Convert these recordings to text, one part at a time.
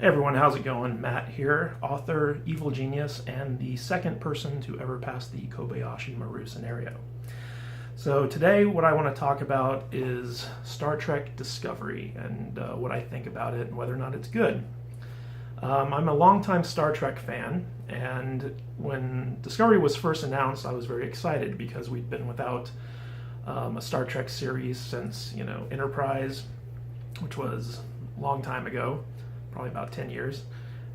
Hey everyone, how's it going? Matt here, author, evil genius, and the second person to ever pass the Kobayashi Maru scenario. So today what I want to talk about is Star Trek Discovery and what I think about it and whether or not it's good. I'm a longtime Star Trek fan, and when Discovery was first announced, I was very excited because we'd been without a Star Trek series since, Enterprise, which was a long time ago, probably about 10 years.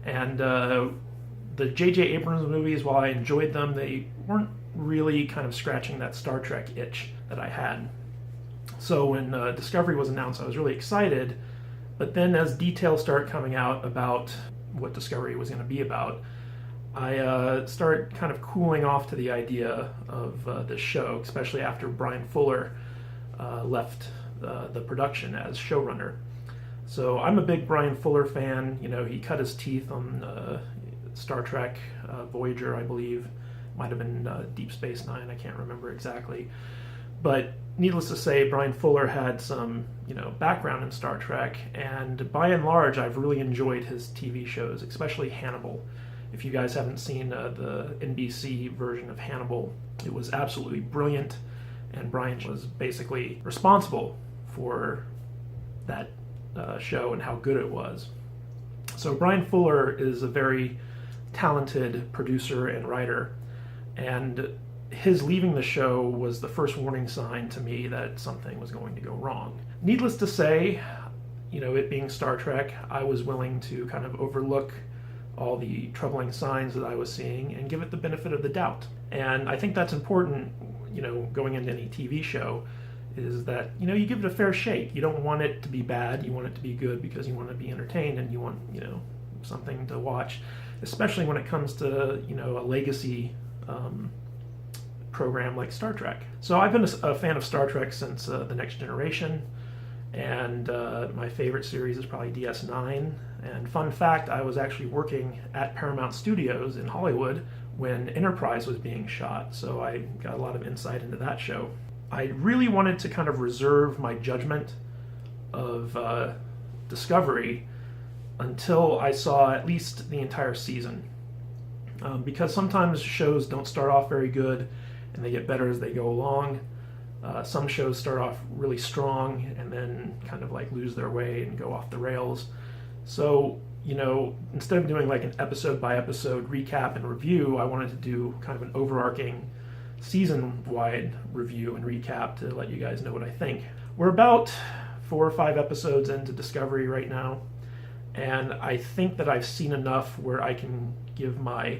And the J.J. Abrams movies, while I enjoyed them, they weren't really kind of scratching that Star Trek itch that I had. So when Discovery was announced, I was really excited. But then as details started coming out about what Discovery was going to be about, I started kind of cooling off to the idea of this show, especially after Brian Fuller left the production as showrunner. So I'm a big Brian Fuller fan. He cut his teeth on Star Trek Voyager, I believe. Might have been Deep Space Nine, I can't remember exactly. But needless to say, Brian Fuller had some, background in Star Trek, and by and large, I've really enjoyed his TV shows, especially Hannibal. If you guys haven't seen the NBC version of Hannibal, it was absolutely brilliant, and Brian was basically responsible for that show and how good it was. So Brian Fuller is a very talented producer and writer, and his leaving the show was the first warning sign to me that something was going to go wrong. Needless to say, it being Star Trek, I was willing to kind of overlook all the troubling signs that I was seeing and give it the benefit of the doubt. And I think that's important, going into any TV show, is that, you give it a fair shake. You don't want it to be bad, you want it to be good because you want to be entertained and you want, something to watch, especially when it comes to, a legacy program like Star Trek. So I've been a fan of Star Trek since The Next Generation, and my favorite series is probably DS9. And fun fact, I was actually working at Paramount Studios in Hollywood when Enterprise was being shot, so I got a lot of insight into that show. I really wanted to kind of reserve my judgment of Discovery until I saw at least the entire season. Because sometimes shows don't start off very good and they get better as they go along. Some shows start off really strong and then kind of like lose their way and go off the rails. So, instead of doing like an episode by episode recap and review, I wanted to do kind of an overarching season-wide review and recap to let you guys know what I think. We're about 4 or 5 episodes into Discovery right now, and I think that I've seen enough where I can give my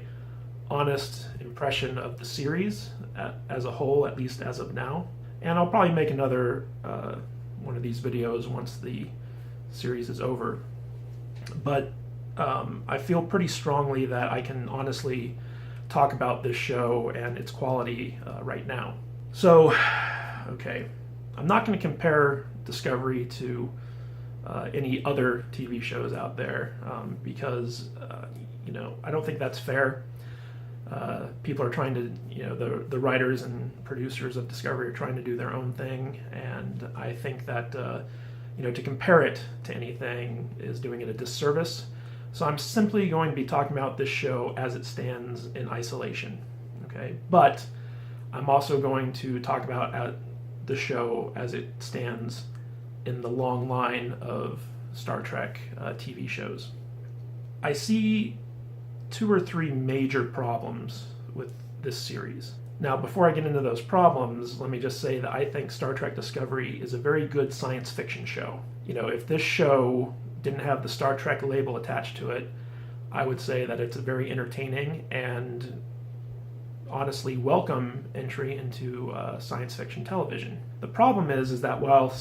honest impression of the series as a whole, at least as of now. And I'll probably make another one of these videos once the series is over. But I feel pretty strongly that I can honestly talk about this show and its quality right now. So, okay, I'm not going to compare Discovery to any other TV shows out there because, I don't think that's fair. People are trying to, the writers and producers of Discovery are trying to do their own thing, and I think that, to compare it to anything is doing it a disservice. So I'm simply going to be talking about this show as it stands in isolation, okay? But I'm also going to talk about the show as it stands in the long line of Star Trek TV shows. I see 2 or 3 major problems with this series. Now, before I get into those problems, let me just say that I think Star Trek Discovery is a very good science fiction show. If this show didn't have the Star Trek label attached to it, I would say that it's a very entertaining and honestly welcome entry into science fiction television. The problem is that while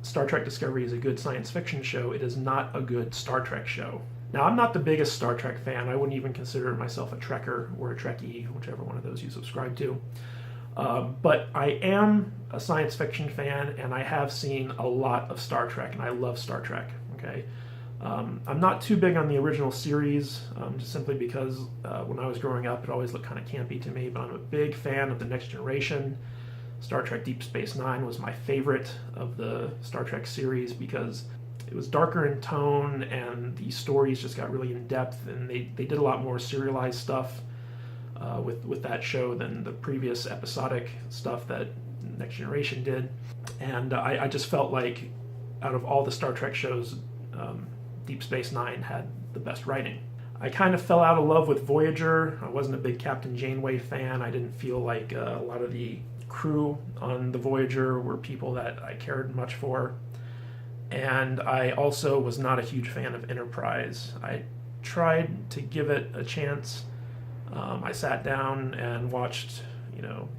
Star Trek Discovery is a good science fiction show, it is not a good Star Trek show. Now, I'm not the biggest Star Trek fan. I wouldn't even consider myself a Trekker or a Trekkie, whichever one of those you subscribe to. But I am a science fiction fan, and I have seen a lot of Star Trek, and I love Star Trek, okay? I'm not too big on the original series, just simply because when I was growing up, it always looked kind of campy to me, but I'm a big fan of The Next Generation. Star Trek Deep Space Nine was my favorite of the Star Trek series because it was darker in tone, and the stories just got really in depth, and they did a lot more serialized stuff with that show than the previous episodic stuff that Next Generation did. And I just felt like out of all the Star Trek shows, Deep Space Nine had the best writing. I kind of fell out of love with Voyager. I wasn't a big Captain Janeway fan. I didn't feel like a lot of the crew on the Voyager were people that I cared much for. And I also was not a huge fan of Enterprise. I tried to give it a chance. I sat down and watched,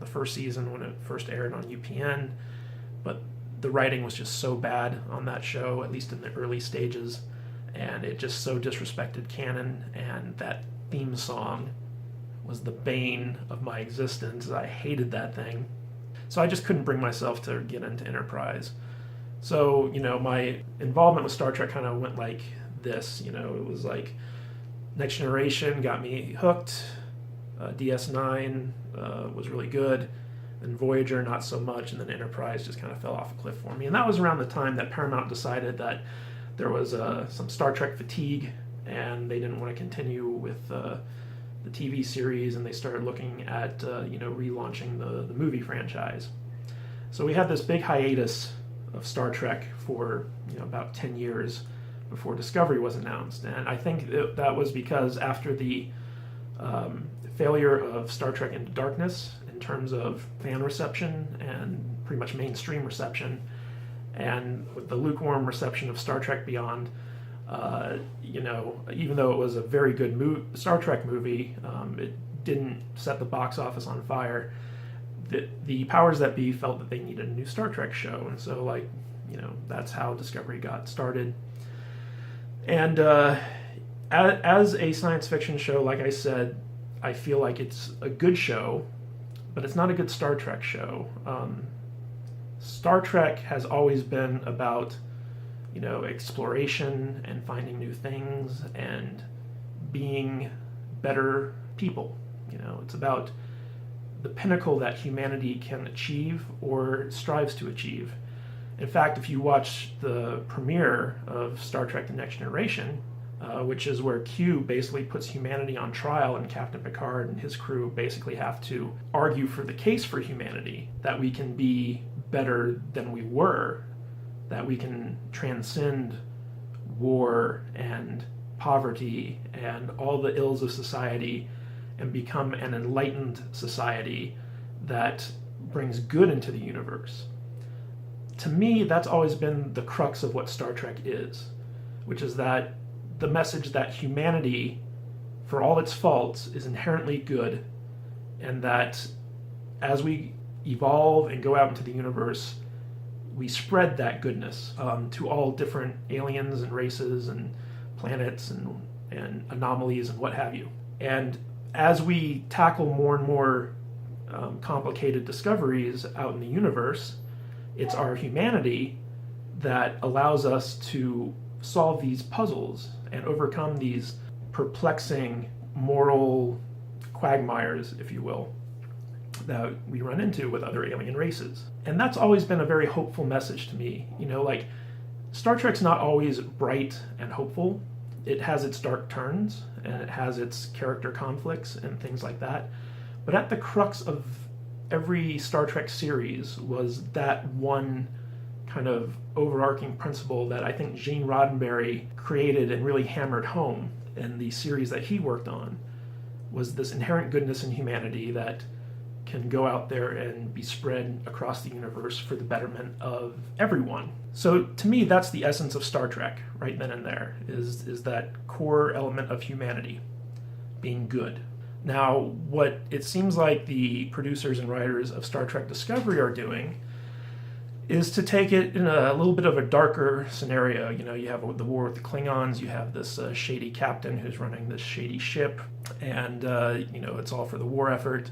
the first season when it first aired on UPN, but the writing was just so bad on that show, at least in the early stages, and it just so disrespected canon, and that theme song was the bane of my existence. I hated that thing. So I just couldn't bring myself to get into Enterprise. So, my involvement with Star Trek kind of went like this. It was like Next Generation got me hooked, DS9 was really good, and Voyager not so much, and then Enterprise just kind of fell off a cliff for me. And that was around the time that Paramount decided that there was some Star Trek fatigue, and they didn't want to continue with the TV series, and they started looking at relaunching the movie franchise. So we had this big hiatus of Star Trek for about 10 years before Discovery was announced, and I think that was because after the failure of Star Trek Into Darkness in terms of fan reception and pretty much mainstream reception, and with the lukewarm reception of Star Trek Beyond, even though it was a very good Star Trek movie, it didn't set the box office on fire. The powers that be felt that they needed a new Star Trek show, and so that's how Discovery got started. And as a science fiction show, like I said, I feel like it's a good show, but it's not a good Star Trek show. Star Trek has always been about, exploration and finding new things and being better people. It's about the pinnacle that humanity can achieve or strives to achieve. In fact, if you watch the premiere of Star Trek The Next Generation, which is where Q basically puts humanity on trial, and Captain Picard and his crew basically have to argue for the case for humanity, that we can be better than we were, that we can transcend war and poverty and all the ills of society and become an enlightened society that brings good into the universe. To me, that's always been the crux of what Star Trek is, which is that the message that humanity, for all its faults, is inherently good, and that as we evolve and go out into the universe, we spread that goodness to all different aliens and races and planets and anomalies and what have you. And as we tackle more and more complicated discoveries out in the universe, it's our humanity that allows us to solve these puzzles and overcome these perplexing moral quagmires, if you will, that we run into with other alien races. And that's always been a very hopeful message to me. Star Trek's not always bright and hopeful. It has its dark turns, and it has its character conflicts and things like that. But at the crux of every Star Trek series was that one kind of overarching principle that I think Gene Roddenberry created and really hammered home in the series that he worked on, was this inherent goodness in humanity that can go out there and be spread across the universe for the betterment of everyone. So to me, that's the essence of Star Trek right then and there, is that core element of humanity being good. Now, what it seems like the producers and writers of Star Trek Discovery are doing is to take it in a little bit of a darker scenario. You have the war with the Klingons, you have this shady captain who's running this shady ship, and it's all for the war effort,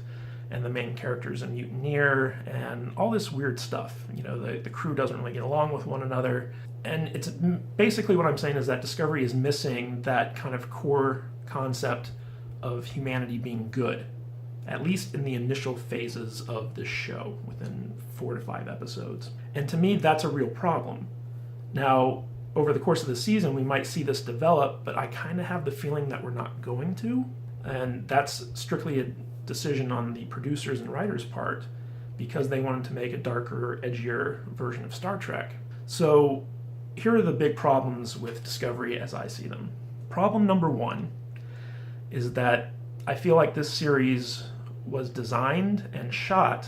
and the main character's a mutineer, and all this weird stuff. The crew doesn't really get along with one another, and it's basically what I'm saying is that Discovery is missing that kind of core concept of humanity being good, at least in the initial phases of this show, within 4 to 5 episodes. And to me, that's a real problem. Now, over the course of the season, we might see this develop, but I kind of have the feeling that we're not going to. And that's strictly a decision on the producers and writers' part, because they wanted to make a darker, edgier version of Star Trek. So here are the big problems with Discovery as I see them. Problem number one is that I feel like this series was designed and shot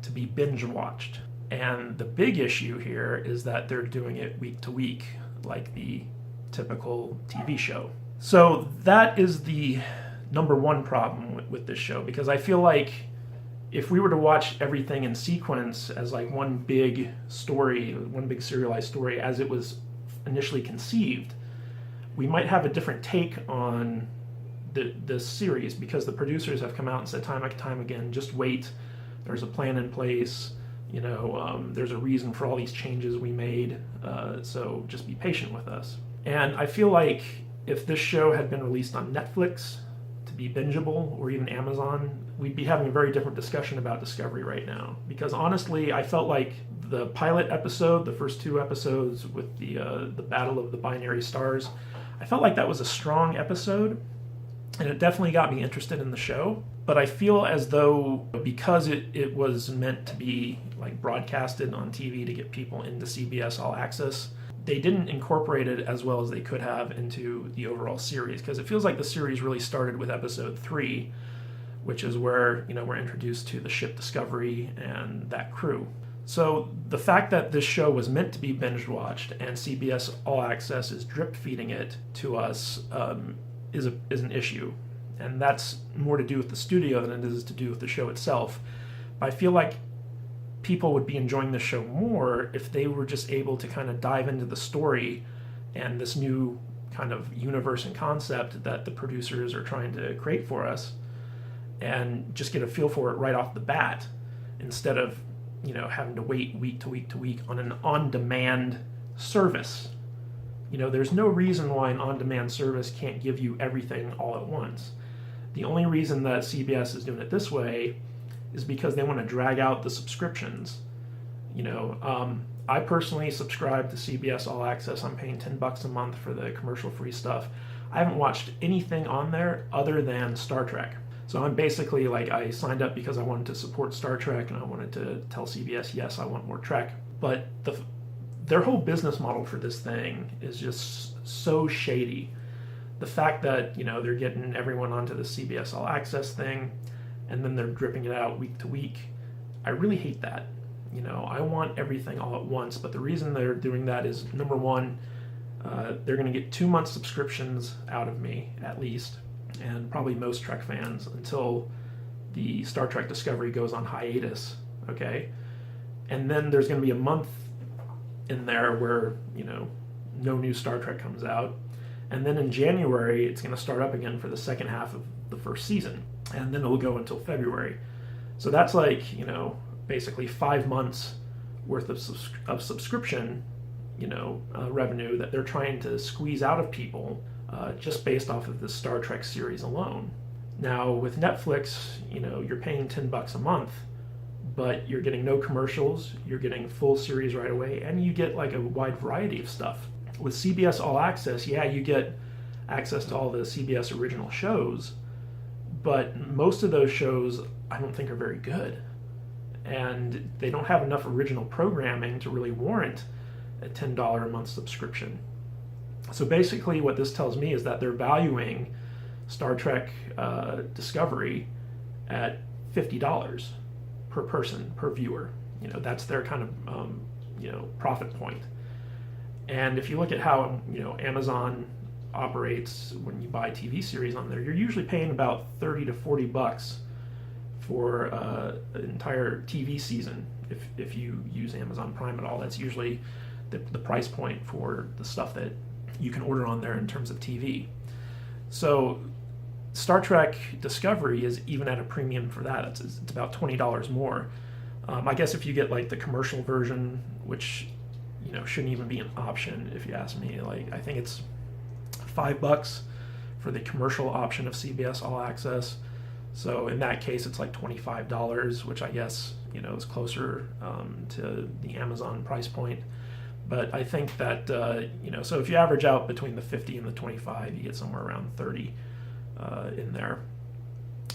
to be binge-watched. And the big issue here is that they're doing it week to week, like the typical TV show. So that is the number one problem with this show, because I feel like if we were to watch everything in sequence as like one big story, one big serialized story as it was initially conceived, we might have a different take on this series, because the producers have come out and said time and time again, just wait, there's a plan in place, there's a reason for all these changes we made, so just be patient with us. And I feel like if this show had been released on Netflix to be bingeable, or even Amazon, we'd be having a very different discussion about Discovery right now. Because honestly, I felt like the pilot episode, the first two episodes with the Battle of the Binary Stars, I felt like that was a strong episode, and it definitely got me interested in the show. But I feel as though, because it was meant to be like broadcasted on TV to get people into CBS All Access, they didn't incorporate it as well as they could have into the overall series, because it feels like the series really started with episode 3, which is where we're introduced to the ship Discovery and that crew. So the fact that this show was meant to be binge watched and CBS All Access is drip feeding it to us is an issue, and that's more to do with the studio than it is to do with the show itself. But I feel like people would be enjoying the show more if they were just able to kind of dive into the story and this new kind of universe and concept that the producers are trying to create for us, and just get a feel for it right off the bat, instead of having to wait week to week to week on an on-demand service. There's no reason why an on-demand service can't give you everything all at once. The only reason that CBS is doing it this way is because they want to drag out the subscriptions. I personally subscribe to CBS All Access. I'm paying $10 a month for the commercial-free stuff. I haven't watched anything on there other than Star Trek. So I'm basically I signed up because I wanted to support Star Trek, and I wanted to tell CBS, yes, I want more Trek. But their whole business model for this thing is just so shady. The fact that, they're getting everyone onto the CBS All Access thing, and then they're dripping it out week to week, I really hate that. I want everything all at once, but the reason they're doing that is, number one, they're going to get 2 months subscriptions out of me, at least, and probably most Trek fans, until the Star Trek Discovery goes on hiatus, okay? And then there's going to be a month in there where, no new Star Trek comes out. And then in January, it's going to start up again for the second half of the first season. And then it'll go until February. So that's basically 5 months worth of subscription, revenue that they're trying to squeeze out of people just based off of this Star Trek series alone. Now, with Netflix, you're paying $10 a month, but you're getting no commercials, you're getting full series right away, and you get a wide variety of stuff. With CBS All Access, yeah, you get access to all the CBS original shows, but most of those shows I don't think are very good. And they don't have enough original programming to really warrant a $10 a month subscription. So basically what this tells me is that they're valuing Star Trek Discovery at $50 per person, per viewer. That's their kind of, profit point. And if you look at how, Amazon operates when you buy TV series on there, you're usually paying about $30 to $40 for an entire TV season. If you use Amazon Prime at all, that's usually the price point for the stuff that you can order on there in terms of TV. So Star Trek Discovery is even at a premium for that. It's about $20 more. I guess if you get the commercial version, which shouldn't even be an option if you ask me. I think it's $5 for the commercial option of CBS All Access. So in that case, it's $25, which I guess is closer to the Amazon price point. But I think that, so if you average out between the 50 and the 25, you get somewhere around 30 in there.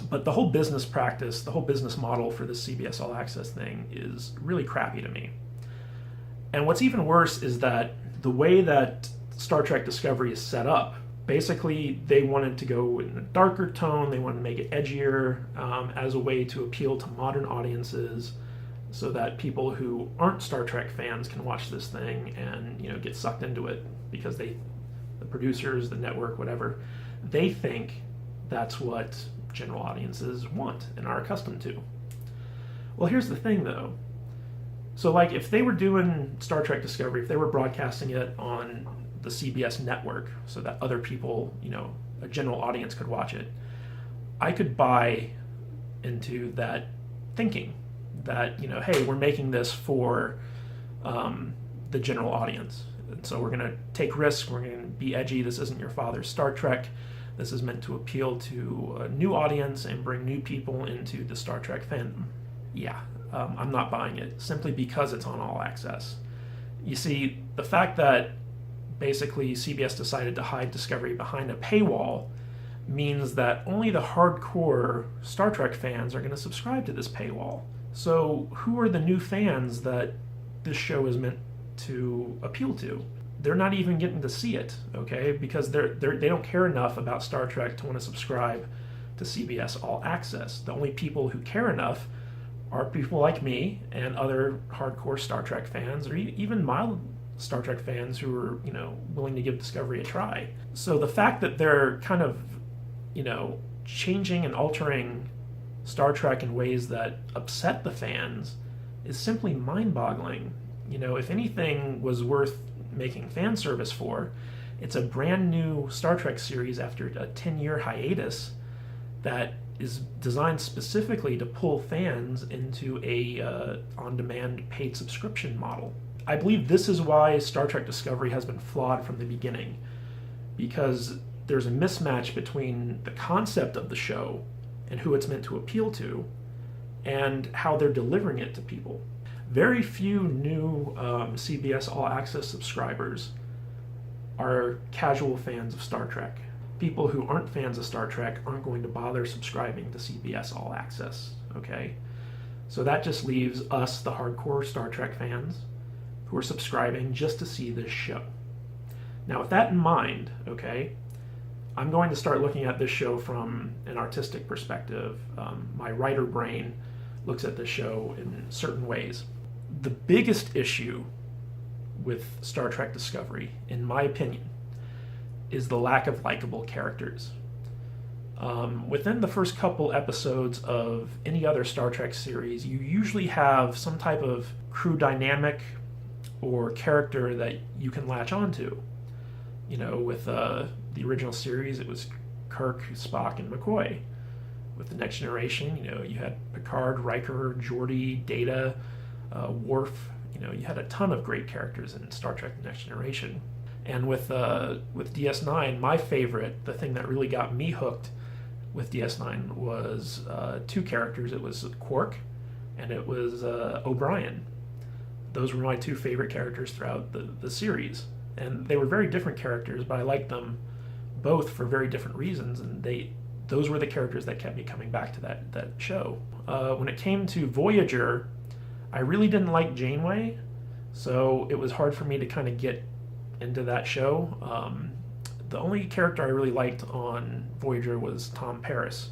But the whole business practice, the whole business model for this CBS All Access thing is really crappy to me. And what's even worse is that the way that Star Trek Discovery is set up, basically they wanted to go in a darker tone, they wanted to make it edgier as a way to appeal to modern audiences so that people who aren't Star Trek fans can watch this thing and get sucked into it because the producers, the network, whatever, they think that's what general audiences want and are accustomed to. Well, here's the thing though. So like if they were doing Star Trek Discovery, if they were broadcasting it on the CBS network so that other people, a general audience could watch it, I could buy into that thinking that, hey, we're making this for the general audience. And so we're going to take risks, we're going to be edgy, this isn't your father's Star Trek. This is meant to appeal to a new audience and bring new people into the Star Trek fandom. Yeah, I'm not buying it, simply because it's on All Access. You see, the fact that basically CBS decided to hide Discovery behind a paywall means that only the hardcore Star Trek fans are going to subscribe to this paywall. So who are the new fans that this show is meant to appeal to? They're not even getting to see it, okay? Because they don't care enough about Star Trek to want to subscribe to CBS All Access. The only people who care enough are people like me and other hardcore Star Trek fans, or even mild Star Trek fans who are, willing to give Discovery a try. So the fact that they're kind of, changing and altering Star Trek in ways that upset the fans is simply mind-boggling. If anything was worth making fan service for, it's a brand new Star Trek series after a 10-year hiatus that is designed specifically to pull fans into a on-demand paid subscription model. I believe this is why Star Trek Discovery has been flawed from the beginning, because there's a mismatch between the concept of the show and who it's meant to appeal to and how they're delivering it to people. Very few new CBS All Access subscribers are casual fans of Star Trek. People who aren't fans of Star Trek aren't going to bother subscribing to CBS All Access, okay? So that just leaves us, the hardcore Star Trek fans, who are subscribing just to see this show. Now, with that in mind, okay, I'm going to start looking at this show from an artistic perspective. My writer brain looks at this show in certain ways. The biggest issue with Star Trek Discovery, in my opinion, is the lack of likable characters. Within the first couple episodes of any other Star Trek series, you usually have some type of crew dynamic or character that you can latch onto. With the original series, it was Kirk, Spock, and McCoy. With the Next Generation, you had Picard, Riker, Geordi, Data, Worf. You had a ton of great characters in Star Trek: The Next Generation. And with DS9, my favorite, the thing that really got me hooked with DS9 was two characters. It was Quark and it was O'Brien. Those were my two favorite characters throughout the series. And they were very different characters, but I liked them both for very different reasons, and those were the characters that kept me coming back to that show. When it came to Voyager, I really didn't like Janeway, so it was hard for me to kind of get into that show. The only character I really liked on Voyager was Tom Paris.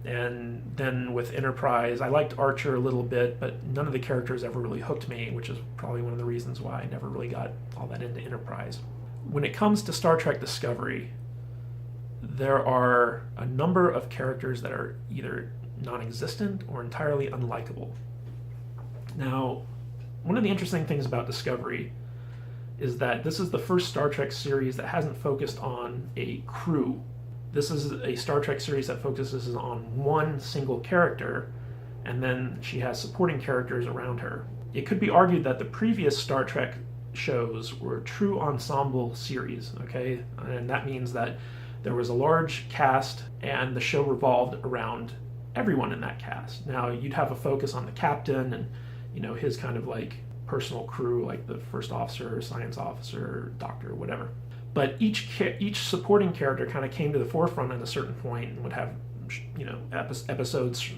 And then with Enterprise, I liked Archer a little bit, but none of the characters ever really hooked me, which is probably one of the reasons why I never really got all that into Enterprise. When it comes to Star Trek Discovery, there are a number of characters that are either non-existent or entirely unlikable. Now, one of the interesting things about Discovery is that this is the first Star Trek series that hasn't focused on a crew. This is a Star Trek series that focuses on one single character, and then she has supporting characters around her. It could be argued that the previous Star Trek shows were true ensemble series, okay? And that means that there was a large cast, and the show revolved around everyone in that cast. Now, you'd have a focus on the captain and, his kind of like personal crew, like the first officer, science officer, doctor, whatever. But each supporting character kind of came to the forefront at a certain point and would have, episodes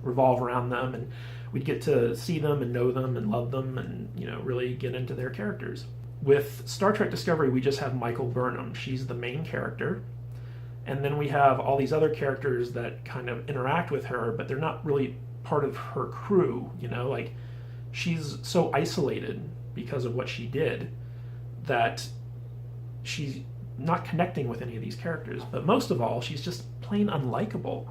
revolve around them, and we'd get to see them and know them and love them and, really get into their characters. With Star Trek Discovery, we just have Michael Burnham. She's the main character. And then we have all these other characters that kind of interact with her, but they're not really part of her crew, like she's so isolated because of what she did that she's not connecting with any of these characters. But most of all, she's just plain unlikable.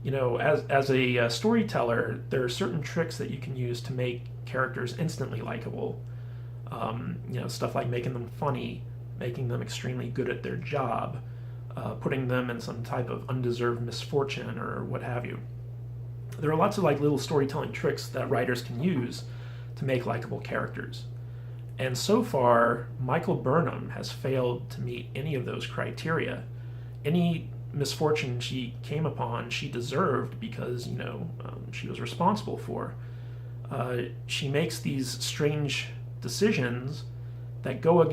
As a storyteller, there are certain tricks that you can use to make characters instantly likable. Stuff like making them funny, making them extremely good at their job, putting them in some type of undeserved misfortune or what have you. There are lots of little storytelling tricks that writers can use to make likable characters. And so far, Michael Burnham has failed to meet any of those criteria. Any misfortune she came upon, she deserved because, she was responsible for. She makes these strange decisions that go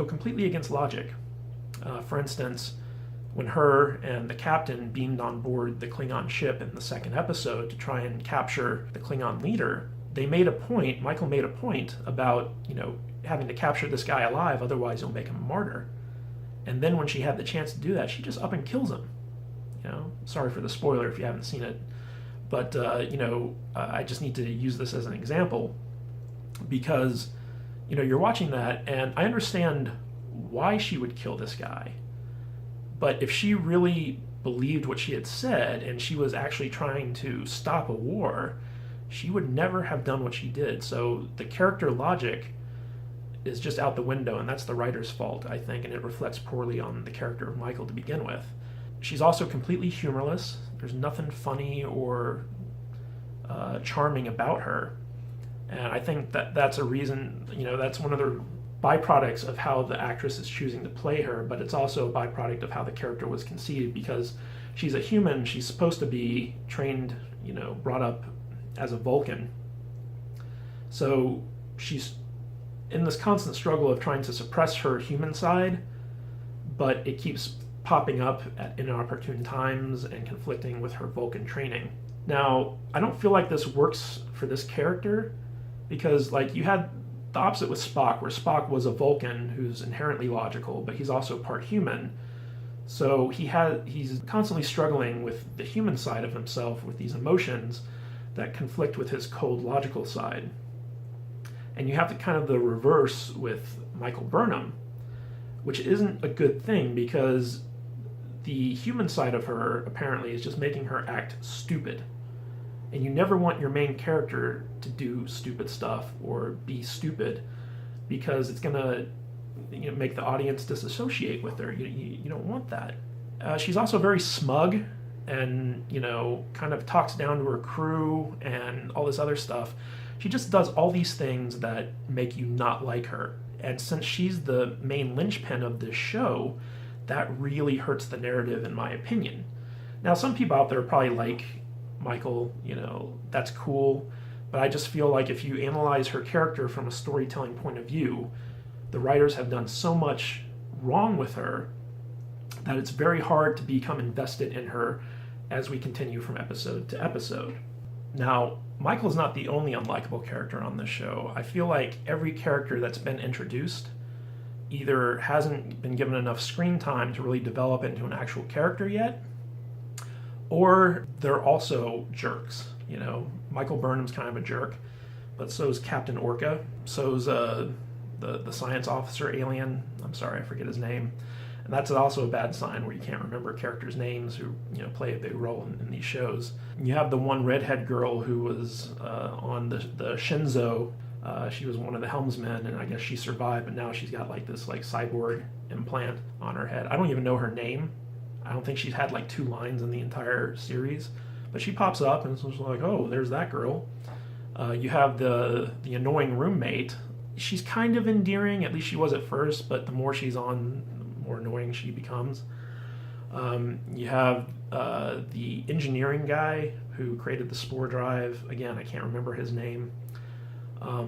completely against logic. For instance, when her and the captain beamed on board the Klingon ship in the second episode to try and capture the Klingon leader, Michael made a point about, having to capture this guy alive, otherwise he'll make him a martyr. And then when she had the chance to do that, she just up and kills him. Sorry for the spoiler if you haven't seen it. But, I just need to use this as an example because, you're watching that and I understand why she would kill this guy. But if she really believed what she had said and she was actually trying to stop a war, she would never have done what she did. So the character logic is just out the window, and that's the writer's fault, I think, and it reflects poorly on the character of Michael to begin with. She's also completely humorless. There's nothing funny or charming about her. And I think that's a reason, that's one of the byproducts of how the actress is choosing to play her, but it's also a byproduct of how the character was conceived, because she's a human, she's supposed to be trained, brought up as a Vulcan. So she's in this constant struggle of trying to suppress her human side, but it keeps popping up at inopportune times and conflicting with her Vulcan training. Now, I don't feel like this works for this character, because you had the opposite with Spock, where Spock was a Vulcan who's inherently logical, but he's also part human. So he's constantly struggling with the human side of himself, with these emotions that conflict with his cold, logical side. And you have the reverse with Michael Burnham, which isn't a good thing, because the human side of her apparently is just making her act stupid. And you never want your main character to do stupid stuff or be stupid, because it's going to make the audience disassociate with her. You don't want that. She's also very smug and, kind of talks down to her crew and all this other stuff. She just does all these things that make you not like her. And since she's the main linchpin of this show, that really hurts the narrative, in my opinion. Now, some people out there probably like Michael, that's cool, but I just feel like if you analyze her character from a storytelling point of view, the writers have done so much wrong with her that it's very hard to become invested in her as we continue from episode to episode. Now, Michael's not the only unlikable character on this show. I feel like every character that's been introduced either hasn't been given enough screen time to really develop into an actual character yet, or they're also jerks. Michael Burnham's kind of a jerk, but so's Captain Orca, so's the science officer alien. I'm sorry, I forget his name. And that's also a bad sign, where you can't remember characters' names who play a big role in these shows. You have the one redhead girl who was on the Shinzo. She was one of the helmsmen, and I guess she survived, but now she's got this cyborg implant on her head. I don't even know her name. I don't think she's had 2 lines in the entire series, but she pops up and it's like, oh, there's that girl. You have the annoying roommate. She's kind of endearing, at least she was at first, but the more she's on, the more annoying she becomes. You have the engineering guy who created the spore drive. Again, I can't remember his name.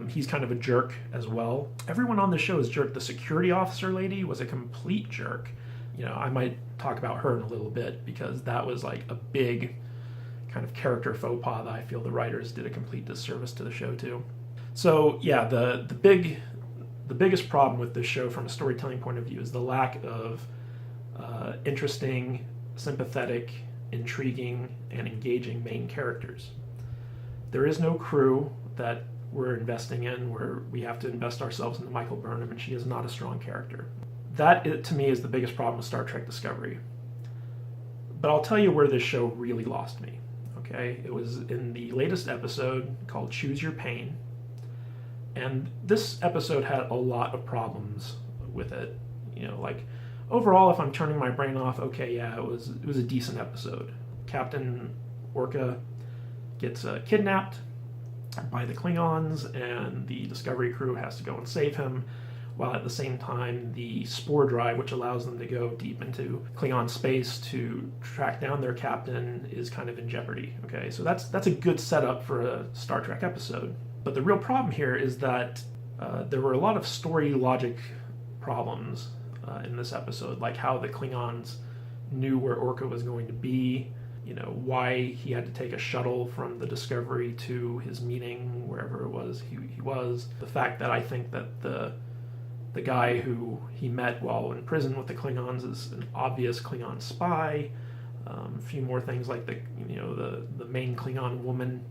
He's kind of a jerk as well. Everyone on the show is jerk. The security officer lady was a complete jerk. I might talk about her in a little bit because that was like a big kind of character faux pas that I feel the writers did a complete disservice to the show too. So yeah, the biggest problem with this show from a storytelling point of view is the lack of interesting, sympathetic, intriguing, and engaging main characters. There is no crew that we're investing in where we have to invest ourselves into Michael Burnham, and she is not a strong character. That, to me, is the biggest problem with Star Trek Discovery. But I'll tell you where this show really lost me. Okay, it was in the latest episode called Choose Your Pain, and this episode had a lot of problems with it. Like overall, if I'm turning my brain off, okay, yeah, it was a decent episode. Captain Orca gets kidnapped by the Klingons, and the Discovery crew has to go and save him, while at the same time the spore drive, which allows them to go deep into Klingon space to track down their captain, is kind of in jeopardy. Okay, so that's a good setup for a Star Trek episode. But the real problem here is that there were a lot of story logic problems in this episode, like how the Klingons knew where Orca was going to be, why he had to take a shuttle from the Discovery to his meeting, wherever it was he was. The fact that I think that the guy who he met while in prison with the Klingons is an obvious Klingon spy. A few more things like the main Klingon woman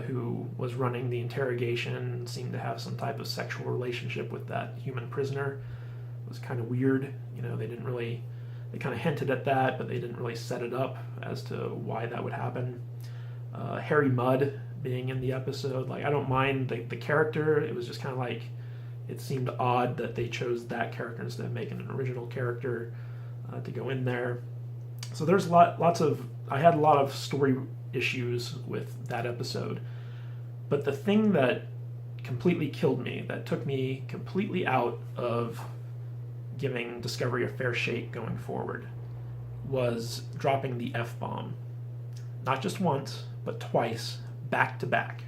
who was running the interrogation seemed to have some type of sexual relationship with that human prisoner. It was kind of weird. They kind of hinted at that, but they didn't really set it up as to why that would happen. Harry Mudd being in the episode, I don't mind the character. It was just kind of like, it seemed odd that they chose that character instead of making an original character to go in there. So there's I had a lot of story issues with that episode. But the thing that completely killed me, that took me completely out of giving Discovery a fair shake going forward, was dropping the F-bomb. Not just once, but twice, back to back.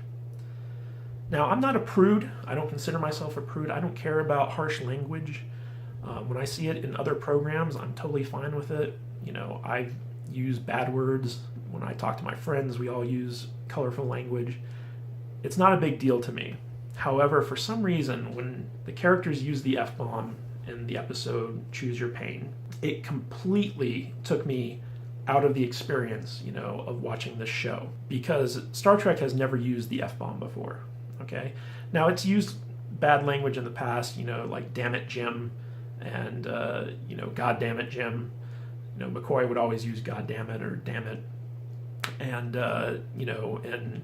Now, I'm not a prude. I don't consider myself a prude. I don't care about harsh language. When I see it in other programs, I'm totally fine with it. I use bad words. When I talk to my friends, we all use colorful language. It's not a big deal to me. However, for some reason, when the characters use the F-bomb in the episode Choose Your Pain, it completely took me out of the experience, of watching this show. Because Star Trek has never used the F-bomb before, okay? Now, it's used bad language in the past, like damn it, Jim, and, God damn it, Jim. McCoy would always use God damn it or damn it. And, in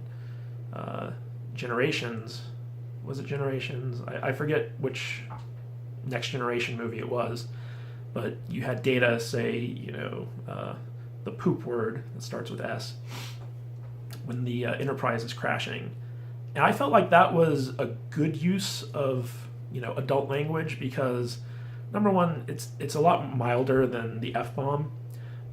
Generations, was it Generations? I forget which Next Generation movie it was, but you had Data say, the poop word that starts with S when the Enterprise is crashing. And I felt like that was a good use of, adult language because, number one, it's a lot milder than the F-bomb,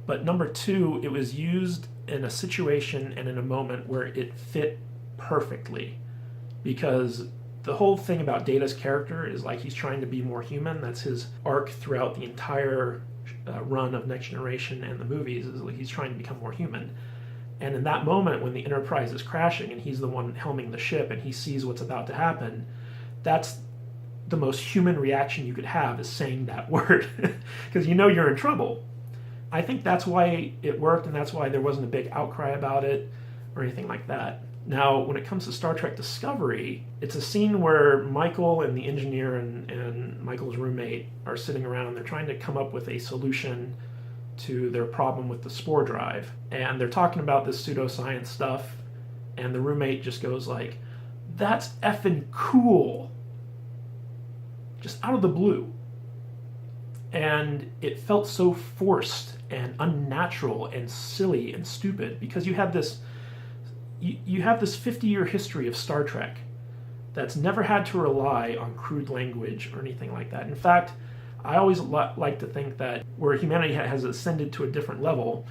but number two, it was used in a situation and in a moment where it fit perfectly, because the whole thing about Data's character is like he's trying to be more human. That's his arc throughout the entire run of Next Generation and the movies, is like he's trying to become more human. And in that moment when the Enterprise is crashing and he's the one helming the ship and he sees what's about to happen, that's the most human reaction you could have, is saying that word, because you're in trouble. I think that's why it worked, and that's why there wasn't a big outcry about it or anything like that. Now, when it comes to Star Trek Discovery, it's a scene where Michael and the engineer and Michael's roommate are sitting around and they're trying to come up with a solution to their problem with the spore drive. And they're talking about this pseudoscience stuff, and the roommate just goes like, "That's effing cool." Just out of the blue. And it felt so forced and unnatural and silly and stupid, because you have this 50-year history of Star Trek that's never had to rely on crude language or anything like that. In fact, I always like to think that where humanity has ascended to a different level,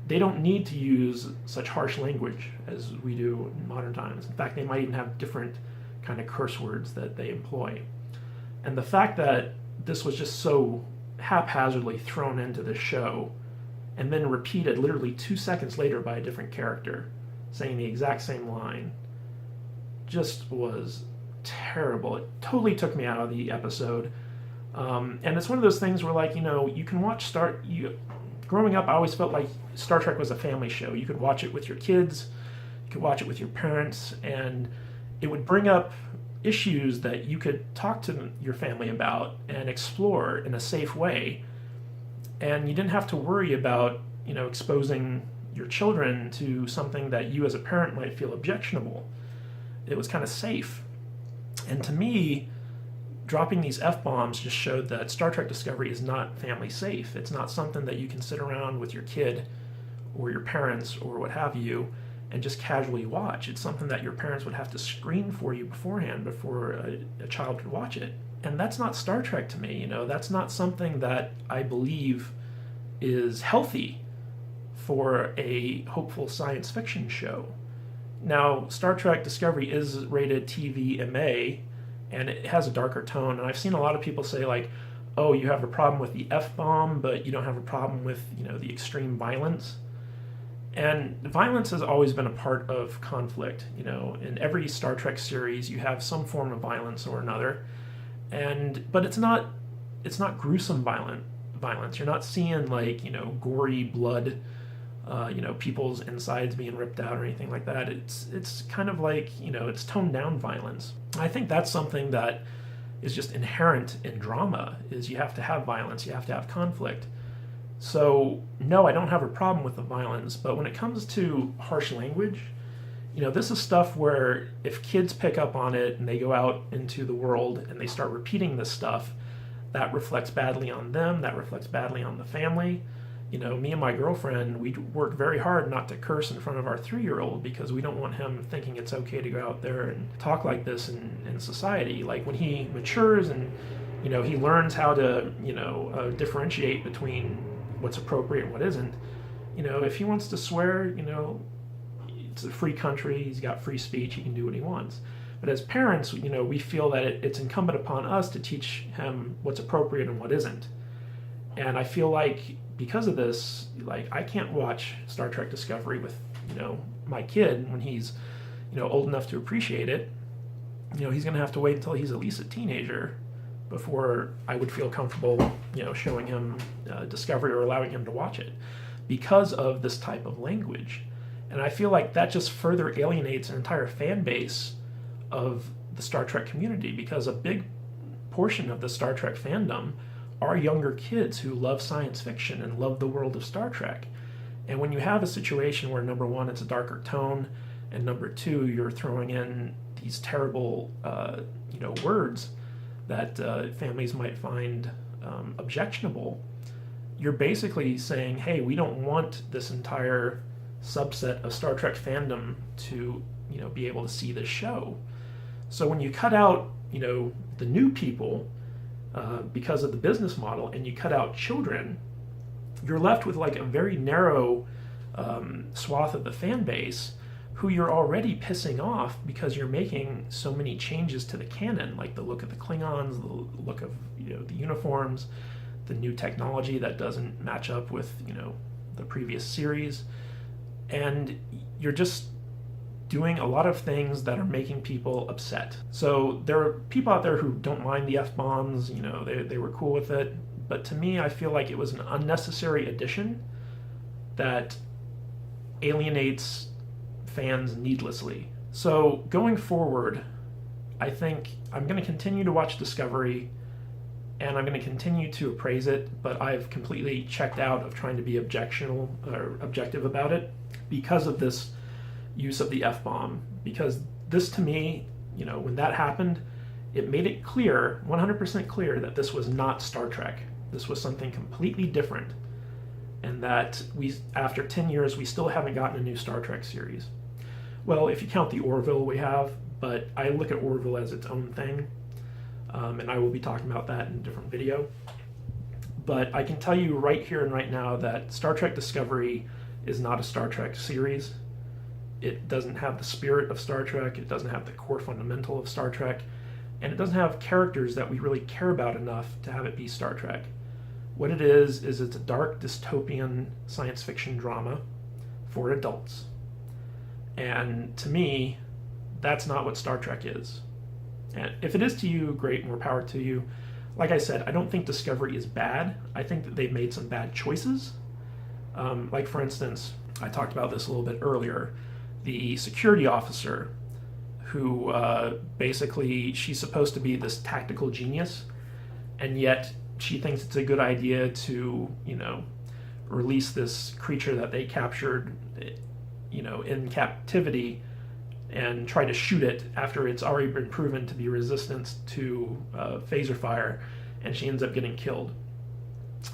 they don't need to use such harsh language as we do in modern times. In fact, they might even have different kind of curse words that they employ. And the fact that this was just so haphazardly thrown into the show and then repeated literally 2 seconds later by a different character saying the exact same line just was terrible. It totally took me out of the episode. And it's one of those things where, like, you can watch growing up, I always felt like Star Trek was a family show. You could watch it with your kids, you could watch it with your parents, and it would bring up issues that you could talk to your family about and explore in a safe way. And you didn't have to worry about, exposing your children to something that you as a parent might feel objectionable. It was kind of safe. And to me, dropping these F-bombs just showed that Star Trek Discovery is not family safe. It's not something that you can sit around with your kid or your parents or what have you and just casually watch. It's something that your parents would have to screen for you beforehand before a child could watch it. And that's not Star Trek to me. That's not something that I believe is healthy for a hopeful science fiction show. Now, Star Trek Discovery is rated TV-MA, and it has a darker tone, and I've seen a lot of people say, like, oh, you have a problem with the F-bomb, but you don't have a problem with, the extreme violence. And violence has always been a part of conflict. In every Star Trek series, you have some form of violence or another, but it's not gruesome violence. You're not seeing, like, gory blood, people's insides being ripped out or anything like that. It's kind of like, it's toned down violence. I think that's something that is just inherent in drama, is you have to have violence, you have to have conflict. So, no, I don't have a problem with the violence, but when it comes to harsh language, this is stuff where if kids pick up on it and they go out into the world and they start repeating this stuff, that reflects badly on them, that reflects badly on the family. Me and my girlfriend, we work very hard not to curse in front of our 3-year-old because we don't want him thinking it's okay to go out there and talk like this in society. Like, when he matures and, he learns how to, differentiate between what's appropriate and what isn't, if he wants to swear, it's a free country, he's got free speech, he can do what he wants. But as parents, we feel that it's incumbent upon us to teach him what's appropriate and what isn't. And I feel like because of this, like, I can't watch Star Trek Discovery with, my kid when he's, old enough to appreciate it. He's going to have to wait until he's at least a teenager before I would feel comfortable, showing him Discovery or allowing him to watch it because of this type of language. And I feel like that just further alienates an entire fan base of the Star Trek community, because a big portion of the Star Trek fandom are younger kids who love science fiction and love the world of Star Trek. And when you have a situation where, number one, it's a darker tone, and number two, you're throwing in these terrible, words that families might find objectionable, you're basically saying, hey, we don't want this entire subset of Star Trek fandom to, be able to see this show. So when you cut out, the new people, because of the business model, and you cut out children, you're left with, like, a very narrow swath of the fan base who you're already pissing off because you're making so many changes to the canon, like the look of the Klingons, the look of the uniforms, the new technology that doesn't match up with the previous series, and you're just doing a lot of things that are making people upset. So there are people out there who don't mind the F-bombs, they were cool with it, but to me, I feel like it was an unnecessary addition that alienates fans needlessly. So going forward, I think I'm going to continue to watch Discovery, and I'm going to continue to appraise it, but I've completely checked out of trying to be objective about it because of this use of the F-bomb. Because this, to me, when that happened, it made it clear, 100% clear, that this was not Star Trek. This was something completely different, and that after 10 years, we still haven't gotten a new Star Trek series. Well, if you count the Orville we have, but I look at Orville as its own thing, and I will be talking about that in a different video. But I can tell you right here and right now that Star Trek Discovery is not a Star Trek series. It doesn't have the spirit of Star Trek. It doesn't have the core fundamental of Star Trek. And it doesn't have characters that we really care about enough to have it be Star Trek. What it is it's a dark dystopian science fiction drama for adults. And to me, that's not what Star Trek is. And if it is to you, great, more power to you. Like I said, I don't think Discovery is bad. I think that they've made some bad choices. Like, for instance, I talked about this a little bit earlier. The security officer, who basically, she's supposed to be this tactical genius, and yet she thinks it's a good idea to, release this creature that they captured, in captivity, and try to shoot it after it's already been proven to be resistant to phaser fire, and she ends up getting killed.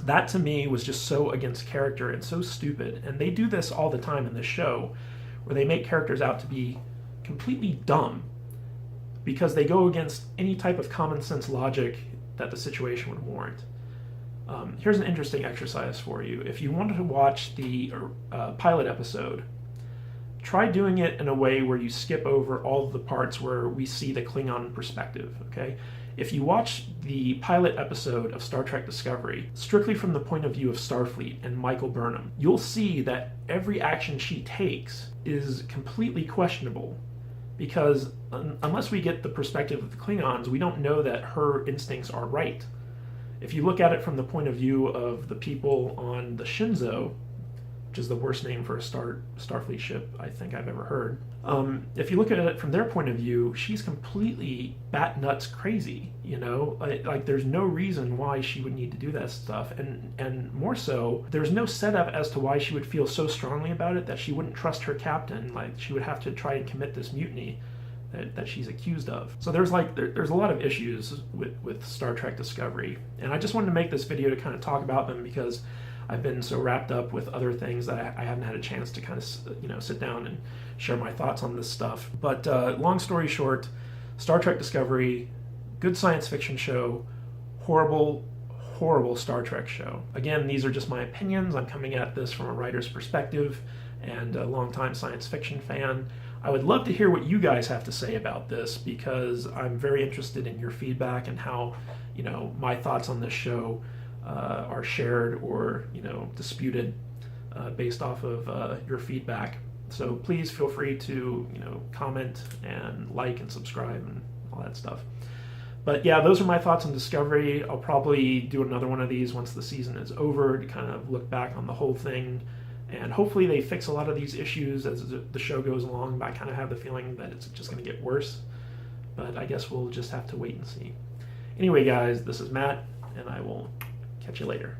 That to me was just so against character and so stupid. And they do this all the time in this show, where they make characters out to be completely dumb because they go against any type of common sense logic that the situation would warrant. Here's an interesting exercise for you. If you wanted to watch the pilot episode, try doing it in a way where you skip over all of the parts where we see the Klingon perspective, okay? If you watch the pilot episode of Star Trek Discovery strictly from the point of view of Starfleet and Michael Burnham, you'll see that every action she takes is completely questionable, because unless we get the perspective of the Klingons, we don't know that her instincts are right. If you look at it from the point of view of the people on the Shinzo, which is the worst name for a Starfleet ship I think I've ever heard. If you look at it from their point of view, she's completely bat nuts crazy, Like there's no reason why she would need to do that stuff. And more so, there's no setup as to why she would feel so strongly about it that she wouldn't trust her captain. Like she would have to try and commit this mutiny that she's accused of. So there's a lot of issues with Star Trek Discovery. And I just wanted to make this video to kind of talk about them because I've been so wrapped up with other things that I haven't had a chance to kind of, sit down and share my thoughts on this stuff. But long story short, Star Trek Discovery, good science fiction show, horrible, horrible Star Trek show. Again, these are just my opinions. I'm coming at this from a writer's perspective and a longtime science fiction fan. I would love to hear what you guys have to say about this because I'm very interested in your feedback and how, my thoughts on this show are shared or disputed based off of your feedback. So please feel free to comment and like and subscribe and all that stuff. But yeah, those are my thoughts on Discovery. I'll probably do another one of these once the season is over to kind of look back on the whole thing, and hopefully they fix a lot of these issues as the show goes along. But I kind of have the feeling that it's just going to get worse, but I guess we'll just have to wait and see. Anyway guys, this is Matt, and I will catch you later.